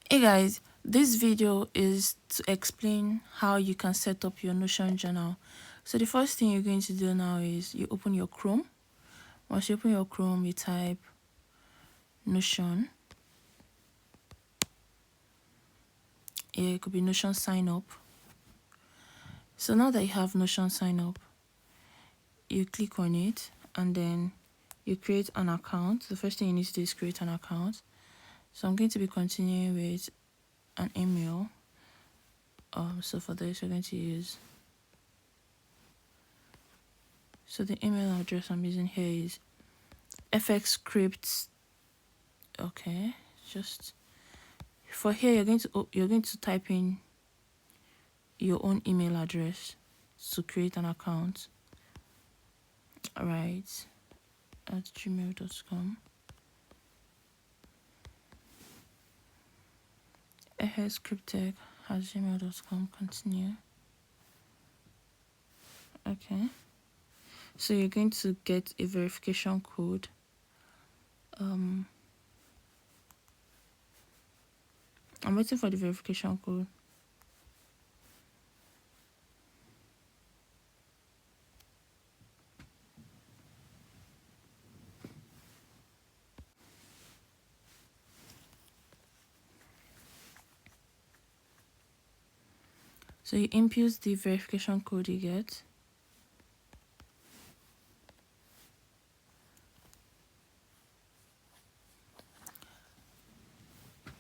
Hey guys, this video is to explain how you can set up your Notion journal. So the first thing you're going to do now is you open your Chrome. Once you open your Chrome, you type Notion. Yeah, it could be Notion sign up. So now that you have Notion sign up, you click on it and then you create an account. The first thing you need to do is create an account. So I'm going to be continuing with an email. So for this, we're going to use, so the email address I'm using here is fxscripts. Okay, just for here you're going to type in your own email address to create an account. All right, at gmail.com. scriptech@gmail.com. Continue. Okay, so you're going to get a verification code. I'm waiting for the verification code. So you input the verification code you get.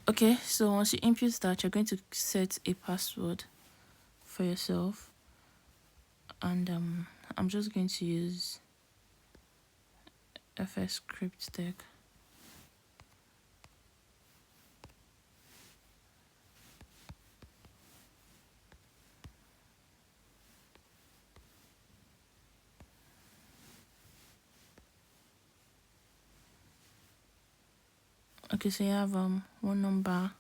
Okay, so once you input that, you're going to set a password for yourself, and I'm just going to use fxscriptech. Okay, so you have one number,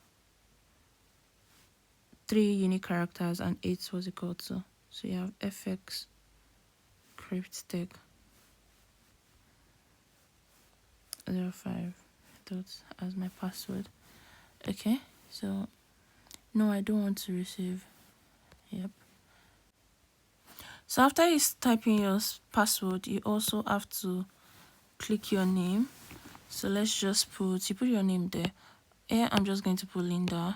3 unique characters, and 8 was equal to. So you have fxscriptech 05 dots as my password. Okay, so no, I don't want to receive. Yep. So after you type in your password, you also have to click your name. So let's just put your name there. Here I'm just going to put Linda,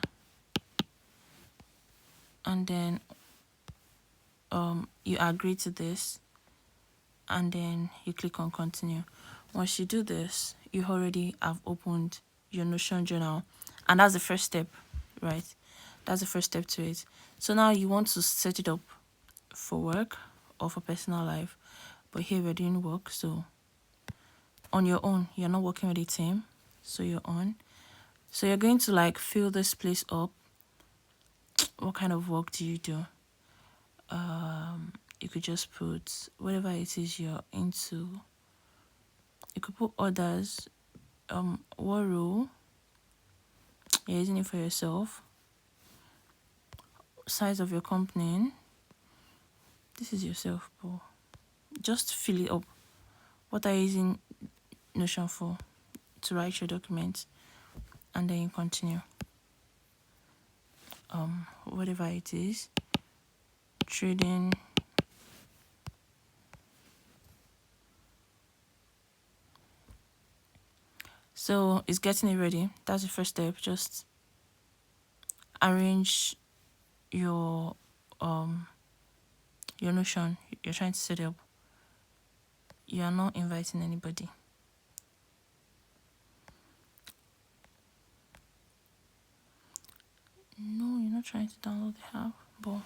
and then you agree to this, and then you click on continue. Once you do this, you already have opened your Notion journal, and that's the first step, right? That's the first step to it. So now you want to set it up for work or for personal life, but here we're doing work, so on your own. You're not working with a team, so you're on. So you're going to like fill this place up. What kind of work do you do? You could just put whatever it is you're into. You could put others. What role you're using it for yourself. Size of your company. This is yourself, but just fill it up. What are you using Notion for? To write your documents, and then you continue. Whatever it is, trading. So it's getting it ready. That's the first step. Just arrange your Notion. You're trying to set it up. You are not inviting anybody. No, you're not trying to download the app. But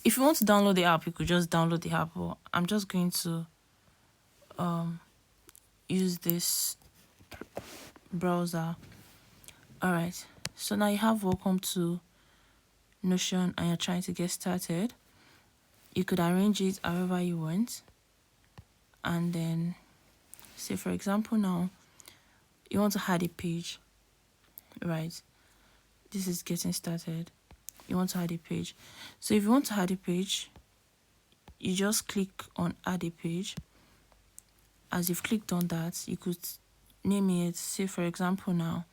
if you want to download the app, you could just download the app. But I'm just going to use this browser. All right. So now you have welcome to Notion, and you're trying to get started. You could arrange it however you want, and then say, for example, now you want to add a page, right? This is getting started. You want to add a page. So if you want to add a page, you just click on add a page. As you've clicked on that, you could name it, say for example now,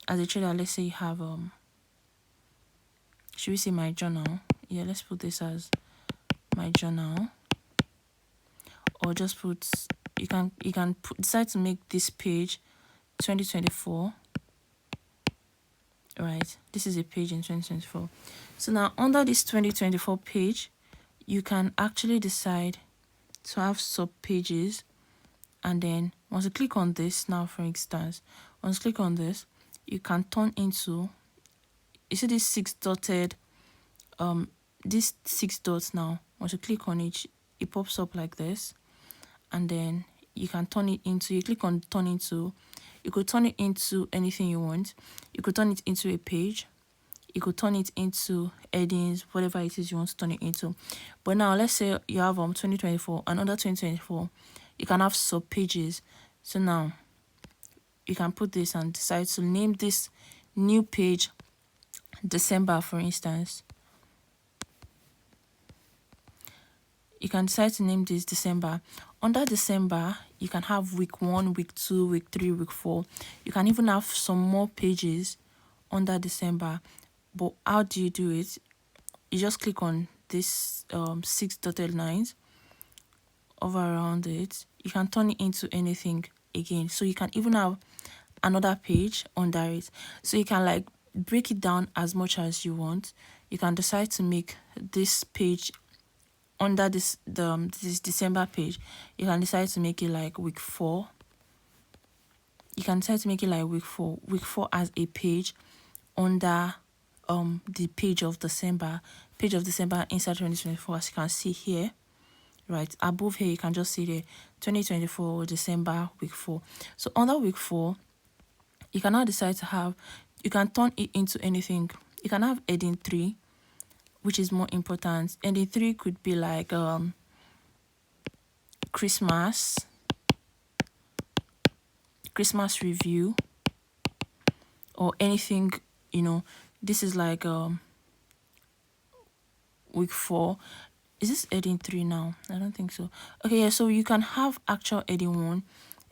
as a trader, let's say you have should we say my journal? Yeah, let's put this as my journal, or just put, decide to make this page 2024. Right, this is a page in 2024. So now under this 2024 page, you can actually decide to have sub pages. And then once you click on this now, for instance, once you click on this, you can turn into, you see this six dotted, these 6 dots now. Once you click on it pops up like this. And then you can turn it into, you click on turn into, you could turn it into anything you want. You could turn it into a page. You could turn it into headings, whatever it is you want to turn it into. But now let's say you have 2024, and under 2024, you can have sub pages. So now you can put this and decide to name this new page December, for instance. You can decide to name this December. Under December, you can have week 1, week 2, week 3, week 4. You can even have some more pages under December. But how do you do it? You just click on this 6 dotted lines, hover around it. You can turn it into anything again. So you can even have another page under it. So you can like break it down as much as you want. You can decide to make this page under this December page. You can decide to make it like week 4. You can decide to make it like week 4. Week 4 as a page under the page of December inside 2024, as you can see here. Right above here, you can just see the 2024 December week 4. So under week 4, you can now decide to have, you can turn it into anything. You can have heading 3, which is more important. Heading 3 could be like Christmas review, or anything, this is like week 4. Is this heading 3 now? I don't think so. Okay, yeah, so you can have actual heading 1.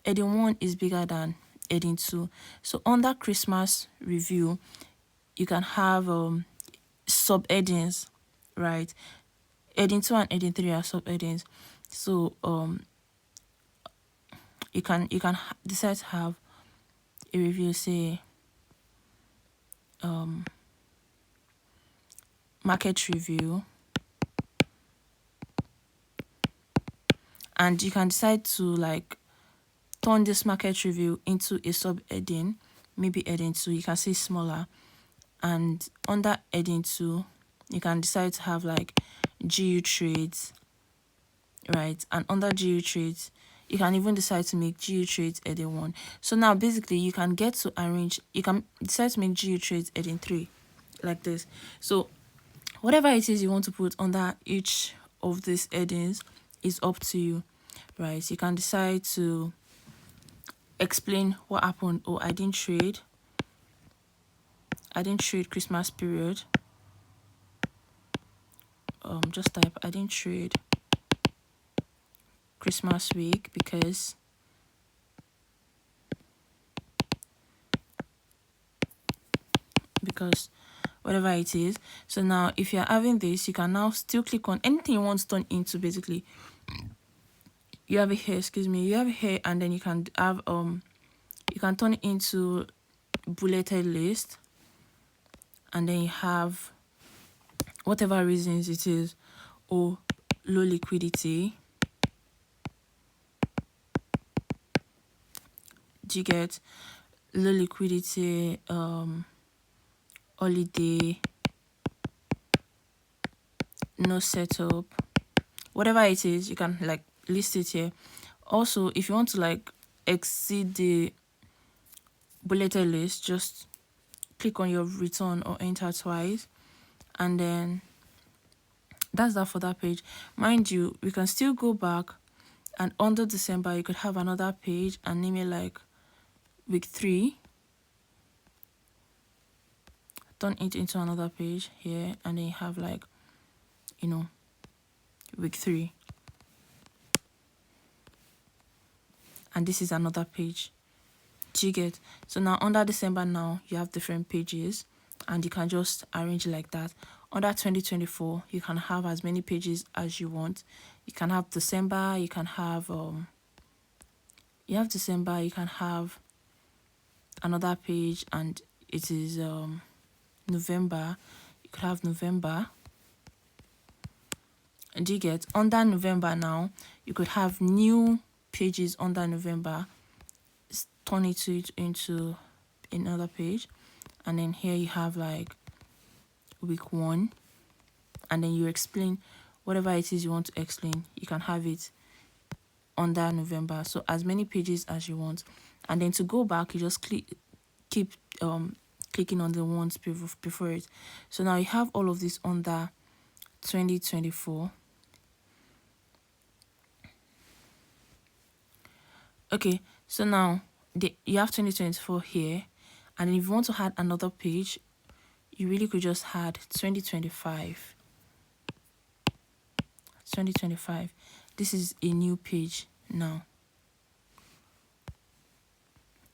Heading 1 is bigger than heading 2. So under Christmas review, you can have subheadings, right? Heading 2 and heading 3 are subheadings. So you can decide to have a review, say market review, and you can decide to like turn this market review into a subheading, maybe heading 2. You can see smaller, and under heading 2, you can decide to have like GU trades, right? And under GU trades, you can even decide to make GU trades heading 1. So now basically you can get to arrange, you can decide to make GU trades heading 3 like this. So whatever it is you want to put under each of these headings is up to you, right? You can decide to explain what happened. Oh, I didn't trade Christmas period. Just type I didn't trade Christmas week because whatever it is. So now if you're having this, you can now still click on anything you want to turn into. Basically, you have it here, and then you can have you can turn it into bulleted list, and then you have whatever reasons it is, or low liquidity. Do you get low liquidity, holiday, no setup, whatever it is, you can like list it here. Also, if you want to like exceed the bulleted list, just click on your return or enter twice, and then that's that for that page. Mind you, we can still go back, and under December you could have another page and name it like week 3. Turn it into another page here, and then you have like week 3, and this is another page. Do you get? So now under December now you have different pages, and you can just arrange like that. Under 2024 you can have as many pages as you want. You can have December, you can have December, you can have another page, and it is November. You could have November. And do you get? Under November now you could have new pages under November. Turn it into another page, and then here you have like week 1, and then you explain whatever it is you want to explain. You can have it under November, so as many pages as you want. And then to go back, you just keep clicking on the ones before it. So now you have all of this under 2024. Okay, so now you have 2024 here, and then if you want to add another page, you really could just add 2025. 2025. This is a new page now.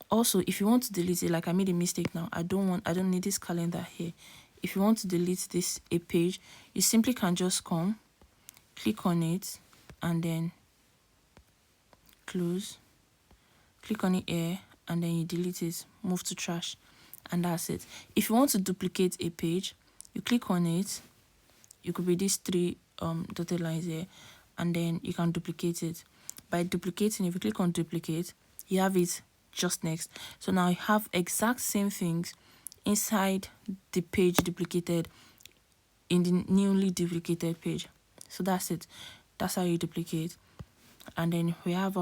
Also, if you want to delete it, like I made a mistake now, I don't need this calendar here. If you want to delete this a page, you simply can just come, click on it, and then close. Click on it here, and then you delete it, move to trash, and that's it. If you want to duplicate a page, you click on it. You could be these 3 dotted lines here, and then you can duplicate it. By duplicating, if you click on duplicate, you have it just next. So now you have exact same things inside the page duplicated in the newly duplicated page. So that's it. That's how you duplicate. And then we have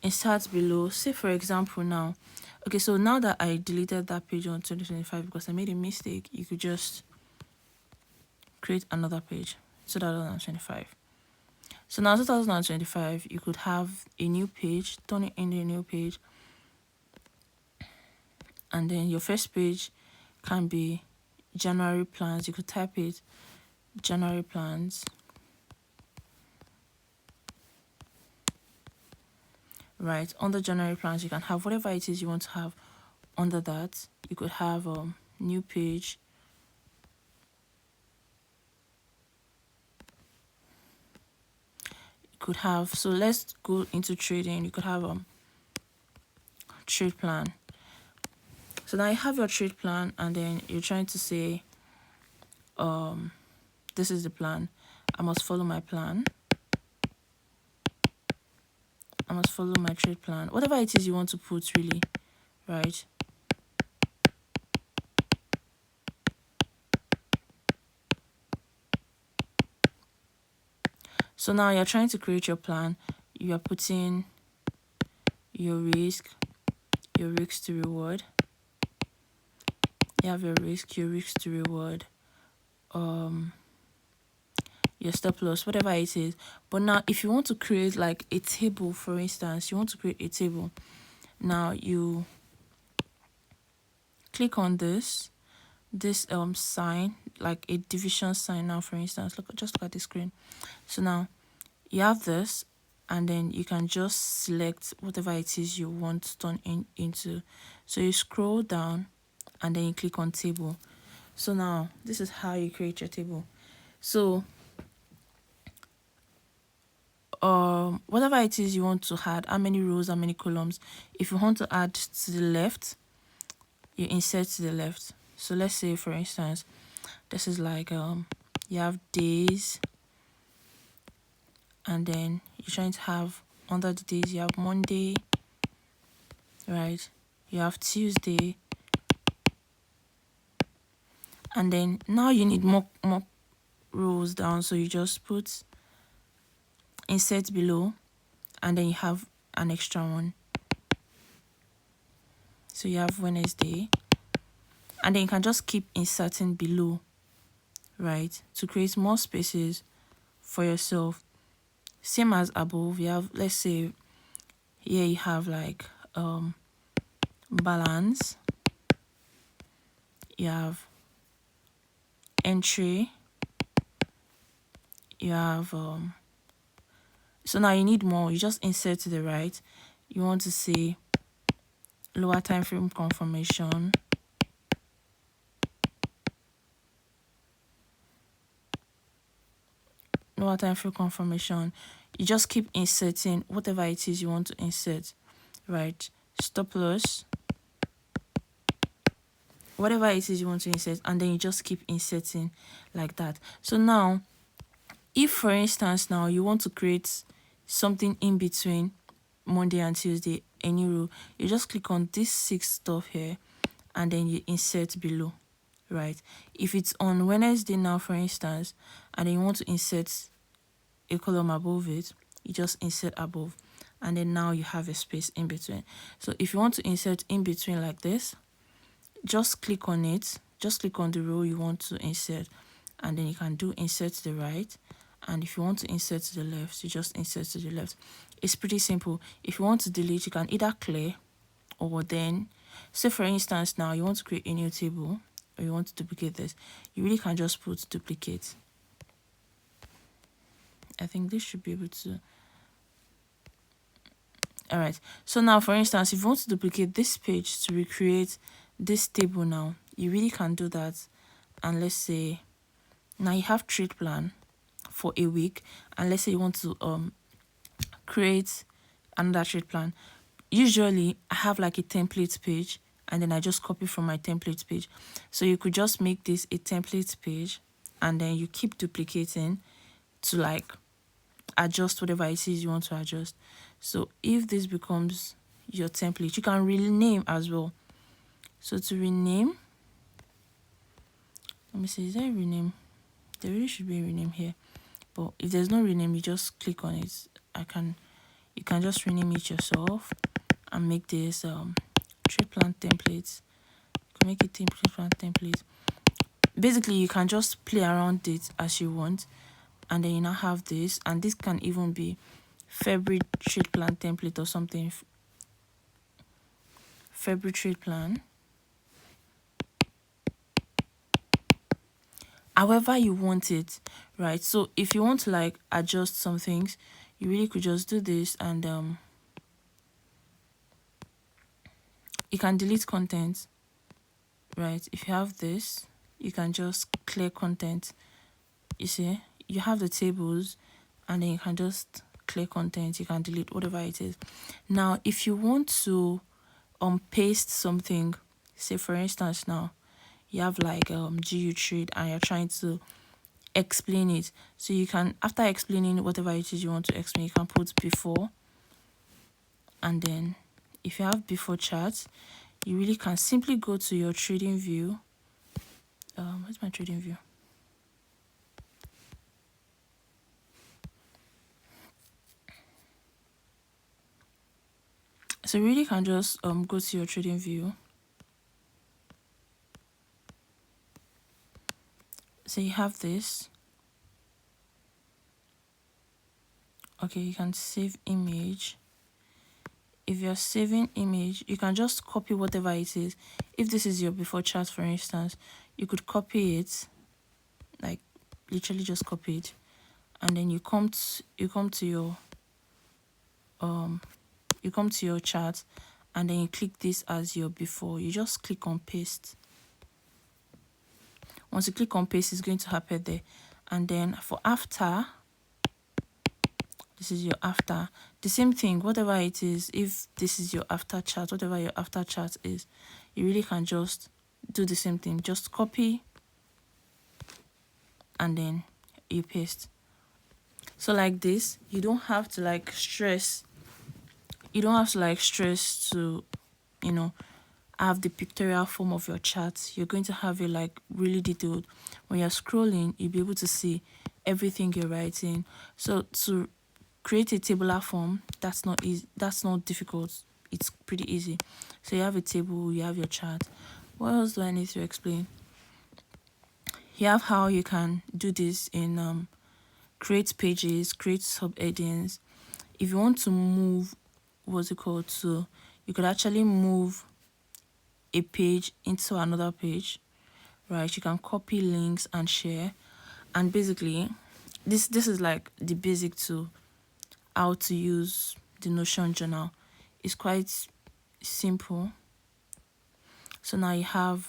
insert below. Say for example now, okay, so now that I deleted that page on 2025 because I made a mistake, you could just create another page. 2025. So now 2025, you could have a new page, turn it into a new page, and then your first page can be January plans. You could type it January plans, right? Under January plans, you can have whatever it is you want to have under that. You could have a new page, could have, so let's go into trading. You could have a trade plan. So now you have your trade plan, and then you're trying to say this is the plan. I must follow my plan. I must follow my trade plan. Whatever it is you want to put, really, right? So now you're trying to create your plan. You are putting your risk to reward. You have your risk to reward, your stop loss, whatever it is. But now if you want to create like a table, for instance, you want to create a table. Now you click on this sign, like a division sign. Now for instance, just look at the screen. So now you have this, and then you can just select whatever it is you want to turn into. So you scroll down, and then you click on table. So now this is how you create your table. So whatever it is you want to add, how many rows, how many columns. If you want to add to the left, you insert to the left. So let's say for instance, this is like you have days, and then you're trying to have under the days, you have Monday, right? You have Tuesday, and then now you need more rows down, so you just put insert below, and then you have an extra one. So you have Wednesday, and then you can just keep inserting below, right, to create more spaces for yourself. Same as above, you have, let's say here you have like balance, you have entry, you have so now you need more. You just insert to the right. You want to say lower time frame confirmation, you just keep inserting whatever it is you want to insert, right? Stop loss, whatever it is you want to insert, and then you just keep inserting like that. So now, if for instance now you want to create something in between Monday and Tuesday, any row, you just click on this 6 stuff here and then you insert below, right? If it's on Wednesday now, for instance, and then you want to insert a column above it, you just insert above, and then now you have a space in between. So if you want to insert in between like this, just click on it, just click on the row you want to insert, and then you can do insert to the right, and if you want to insert to the left, you just insert to the left. It's pretty simple. If you want to delete, you can either clear, or then, say for instance now you want to create a new table, or you want to duplicate this, you really can just put duplicate. I think this should be able to. All right, so now for instance, if you want to duplicate this page to recreate this table now, you really can do that. And let's say now you have trade plan for a week, and let's say you want to create another trade plan. Usually I have like a template page, and then I just copy from my template page. So you could just make this a template page, and then you keep duplicating to like adjust whatever it is you want to adjust. So if this becomes your template, you can rename as well. So to rename, let me see, is there a rename? There really should be a rename here, but if there's no rename, you just click on it. You can just rename it yourself and make this trade plan template. You can make it trade plan template. Basically you can just play around it as you want, and then you now have this, and this can even be February trade plan template or something. February trade plan, however you want it, right? So if you want to like adjust some things, you really could just do this, and you can delete content, right? If you have this, you can just clear content. You see, you have the tables, and then you can just clear content, you can delete whatever it is. Now if you want to paste something, say for instance now you have like GU trade and you're trying to explain it, so you can, after explaining whatever it is you want to explain, you can put before, and then if you have before chart, you really can simply go to your trading view. Where's my trading view? So you really can just go to your trading view. So you have this. Okay, you can save image. If you're saving image, you can just copy whatever it is. If this is your before chart, for instance, you could copy it, like literally just copy it, and then you come to your chart, and then you click this as your before. You just click on paste. Once you click on paste, it's going to happen there. And then for after, this is your after, the same thing, whatever it is. If this is your after chart, whatever your after chart is, you really can just do the same thing, just copy and then you paste. So like this, you don't have to like stress, to, you know, have the pictorial form of your chart. You're going to have it like really detailed. When you're scrolling, you'll be able to see everything you're writing. So to create a tabular form, that's not easy, that's not difficult, it's pretty easy. So you have a table, you have your chart. What else do I need to explain? You have how you can do this in create pages, create subheadings. If you want to move, what's it called, so you could actually move a page into another page, right? You can copy links and share. And basically this is like the basic to how to use the Notion journal. It's quite simple. So now you have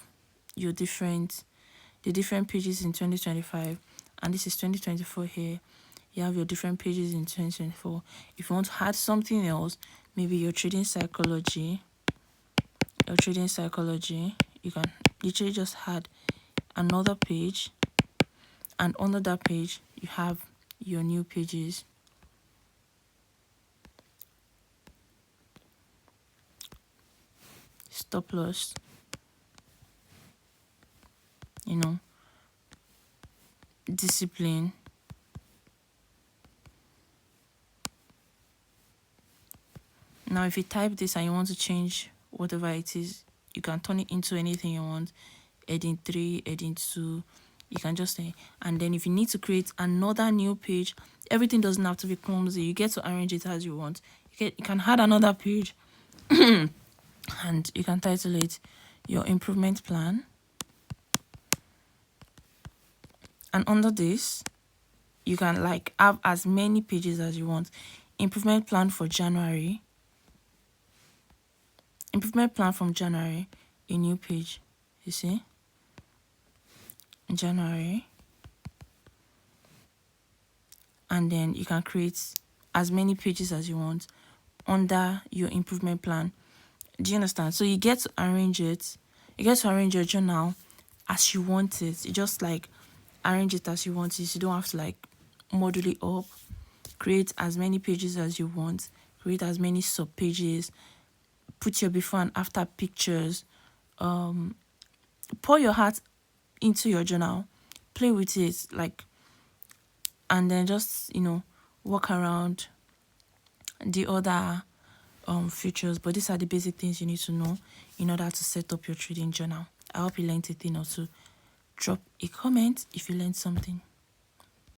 your the different pages in 2025, and this is 2024 here. You have your different pages in 2024. If you want to add something else, maybe your trading psychology, you can literally just add another page, and under that page you have your new pages. Stop loss, discipline, now if you type this and you want to change whatever it is, you can turn it into anything you want. Heading 3, heading 2, you can just say. And then if you need to create another new page, everything doesn't have to be clumsy. You get to arrange it as you want. You can add another page and you can title it your improvement plan. And under this, you can have as many pages as you want. Improvement plan for January. Improvement plan from January, a new page. You see? January. And then you can create as many pages as you want under your improvement plan. Do you understand? So you get to arrange it. You get to arrange your journal as you want it. You just arrange it as you want it. You don't have to model it up. Create as many pages as you want. Create as many sub pages. Put your before and after pictures. Pour your heart into your journal. Play with it, and then just walk around the other features. But these are the basic things you need to know in order to set up your trading journal. I hope you learned a thing or two. Drop a comment if you learned something.